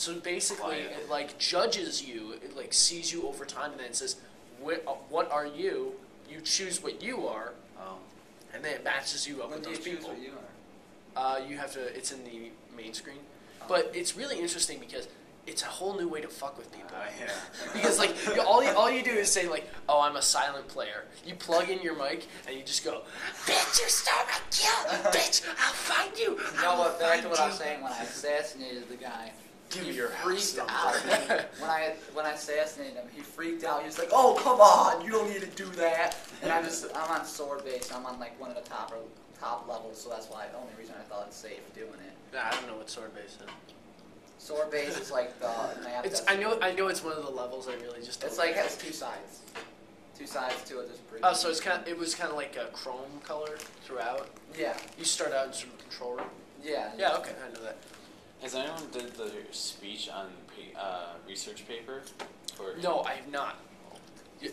So basically, it like judges you, it like sees you over time, and then it says, "What are you?" You choose what you are, and then it matches you up with those people. When do you choose what you are? You have to. It's in the main screen, but it's really interesting because it's a whole new way to fuck with people. Yeah. Because like all you do is say like, "Oh, I'm a silent player." You plug in your mic and you just go, "Bitch, you stole my kill, bitch! I'll find you." You know what? Back to what I was saying when I assassinated the guy. Give He me your freaked house out. When I assassinated him, he freaked out. He was like, "Oh, come on! You don't need to do that." And I'm on sword base. I'm on like one of the top levels, so that's why the only reason I thought it's safe doing it. I don't know what sword base is. Sword base is like the map. I know it's one of the levels. I really just. It's like has two sides to it. Just bridge. Oh, so it was kind of like a chrome color throughout. Yeah. You start out in sort of control room. Yeah. Yeah. Okay, I know that. Has anyone did the speech on research paper? No, I have not.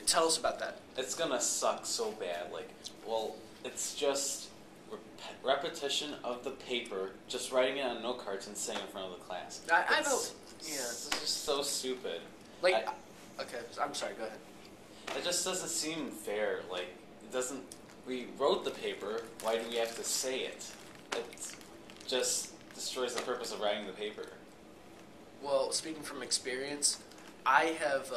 Tell us about that. It's gonna suck so bad. Like, well, it's just repetition of the paper, just writing it on note cards and saying in front of the class. I know. Yeah. It's just so stupid. Like, okay, I'm sorry. Go ahead. It just doesn't seem fair. Like, it doesn't. We wrote the paper. Why do we have to say it? It just destroys the purpose of writing the paper. Well, speaking from experience, I've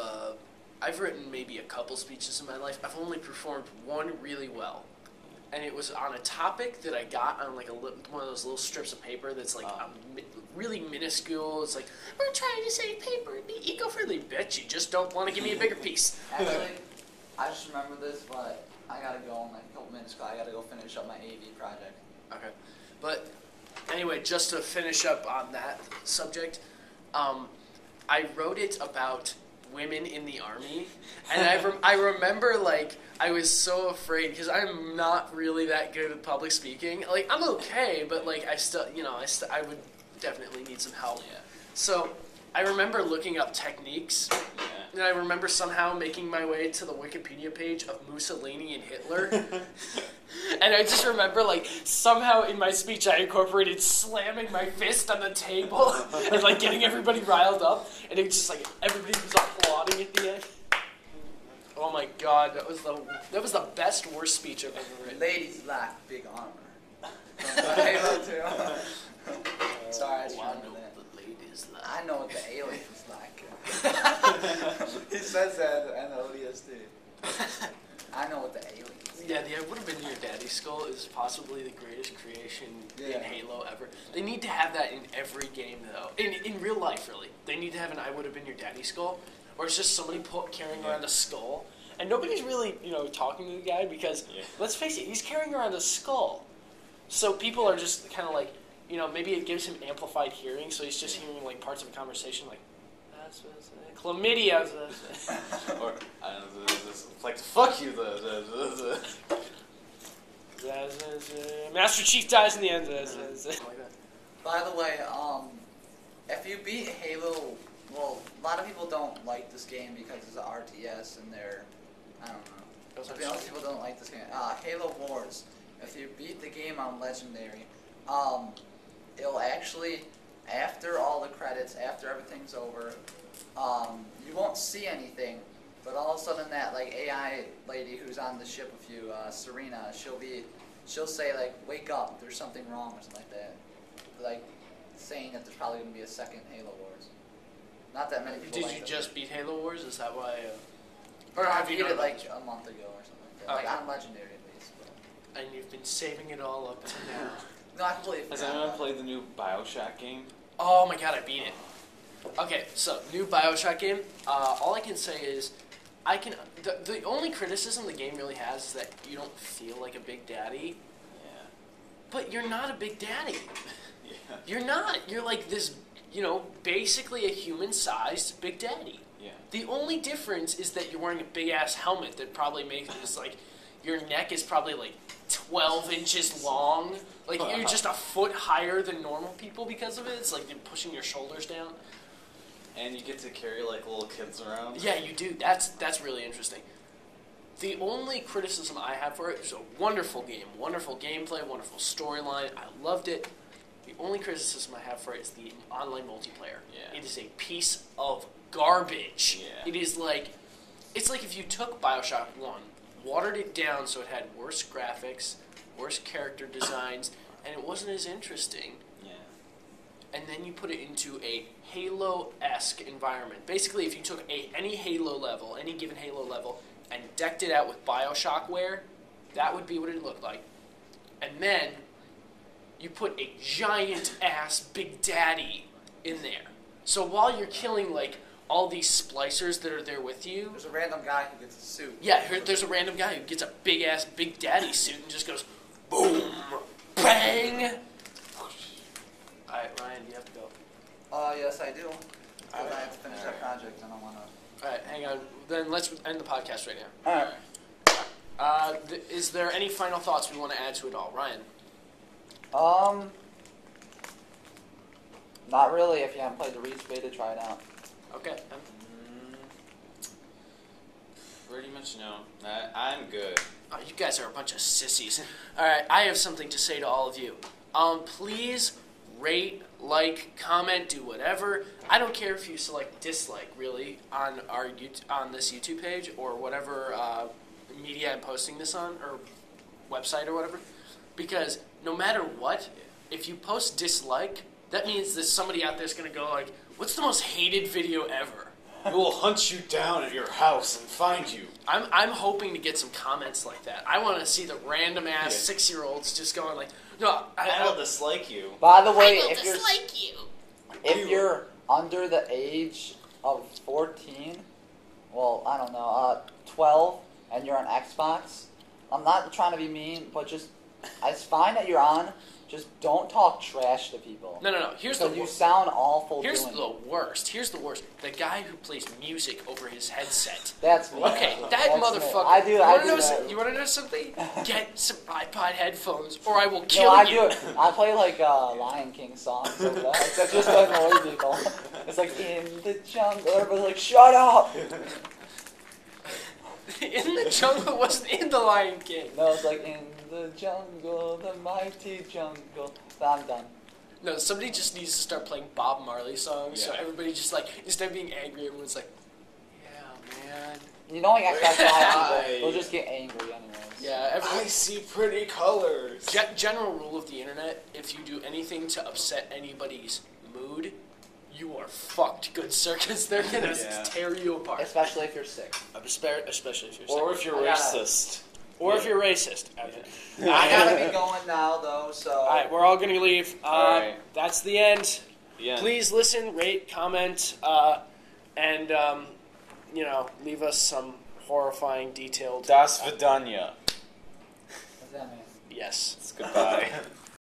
written maybe a couple speeches in my life. I've only performed one really well, and it was on a topic that I got on like one of those little strips of paper that's like really minuscule. It's like, we're trying to save paper and be eco-friendly. Bet you just don't want to give me a bigger piece. Actually, I just remember this, but I gotta go in like a couple minutes. I gotta go finish up my AV project. Okay, but anyway, just to finish up on that subject, I wrote it about women in the army, and I remember like I was so afraid because I'm not really that good at public speaking. Like I'm okay, but like I would definitely need some help. Yeah. So I remember looking up techniques, Yeah. and I remember somehow making my way to the Wikipedia page of Mussolini and Hitler. And I just remember, like, somehow in my speech I incorporated slamming my fist on the table and, like, getting everybody riled up. And it was just, like, everybody was applauding at the end. Oh, my God. That was the best, worst speech I've ever written. Ladies like big armor. Halo 2. Sorry, I just remember that. The ladies like. I know what the aliens like. He says that in the ODST. I know what the aliens like. Yeah, the I Would Have Been Your Daddy's Skull is possibly the greatest creation in Halo ever. They need to have that in every game, though. In real life, really. They need to have an I Would Have Been Your Daddy's Skull, or it's just somebody carrying around a skull. And nobody's really, talking to the guy because, let's face it, he's carrying around a skull. So people are just kind of like, maybe it gives him amplified hearing, so he's just hearing, like, parts of a conversation, like, chlamydia. Or, I don't know, like, fuck you, Master Chief dies in the end. By the way, if you beat Halo, well, a lot of people don't like this game because it's an RTS and I don't know. Most people don't like this game. Halo Wars. If you beat the game on Legendary, it'll actually, after all the credits, after everything's over, you won't see anything, but all of a sudden that like AI lady who's on the ship with you, Serena, she'll say like, "Wake up, there's something wrong," or something like that, like saying that there's probably going to be a second Halo Wars. Not that many people. Did you just beat Halo Wars? Is that why? Or I beat it like a month ago or something like that. Okay. Like on Legendary at least. But. And you've been saving it all up to now. No, I completely forgot. Has anyone played the new BioShock game? Oh my God, I beat it. Okay, so new BioShock game. All I can say is, the only criticism the game really has is that you don't feel like a big daddy. Yeah. But you're not a big daddy. Yeah. You're not. You're like this, basically a human-sized big daddy. Yeah. The only difference is that you're wearing a big-ass helmet that probably makes it like, your neck is probably like 12 inches long. Like, you're just a foot higher than normal people because of it. It's like you're pushing your shoulders down. And you get to carry like little kids around. Yeah, you do. That's really interesting. The only criticism I have for it is a wonderful game, wonderful gameplay, wonderful storyline. I loved it. The only criticism I have for it is the online multiplayer. Yeah. It is a piece of garbage. Yeah. It is like, it's like if you took Bioshock 1, watered it down so it had worse graphics, worse character designs, and it wasn't as interesting. Yeah. And then you put it into a Halo-esque environment. Basically, if you took any Halo level, any given Halo level, and decked it out with Bioshock wear, that would be what it looked like. And then you put a giant-ass Big Daddy in there. So while you're killing, like, all these splicers that are there with you... There's a random guy who gets a suit. Yeah, there's a random guy who gets a big-ass Big Daddy suit and just goes, boom, bang! Alright, Ryan, you have to go. Yes, I do. Because Alright. I have to finish that project and I want to... Alright, hang on. Then let's end the podcast right now. Alright. Is there any final thoughts we want to add to it all? Ryan? Not really. If you haven't played the Reach beta, try it out. Okay. Pretty much no. I'm good. Oh, you guys are a bunch of sissies. Alright, I have something to say to all of you. Please rate, like, comment, do whatever. I don't care if you select dislike, really, on on this YouTube page or whatever media I'm posting this on, or website or whatever. Because no matter what, if you post dislike, that means that somebody out there is going to go like, what's the most hated video ever? We will hunt you down at your house and find you. I'm hoping to get some comments like that. I want to see the random ass 6-year-olds just going like, no, I will dislike you. By the way, I will dislike you. if you're under the age of 14, well, I don't know, 12, and you're on Xbox, I'm not trying to be mean, but just, it's fine that you're on, just don't talk trash to people. No. Here's the you sound awful. Here's doing the it. worst. Here's the worst. The guy who plays music over his headset. That's me. Okay, that That's motherfucker. Me. I do that. You want to know something? Get some iPod headphones, or I will kill No, I you. do it. I play like Lion King songs like that. That's just to annoy people. It's like in the jungle. Everybody's like, shut up. In the jungle wasn't in the Lion King. No, it's like in the jungle, the mighty jungle. I'm done. No, somebody just needs to start playing Bob Marley songs, so Yeah. everybody just like, instead of being angry, everyone's like, yeah, man. You know, like Xbox Live Hi. people, they'll just get angry anyways. Yeah, I see pretty colors. General rule of the internet, if you do anything to upset anybody's mood, you are fucked, good sir, because they're going to Yeah. tear you apart. Especially if you're sick. Especially if you're Or sick. if you're I gotta- racist. Or if you're racist. I gotta be going now, though, so... Alright, we're all going to leave. Alright. That's the end. Yeah. Please listen, rate, comment, and, leave us some horrifying, detailed... Das Vidanya. What's that mean? Yes. It's goodbye.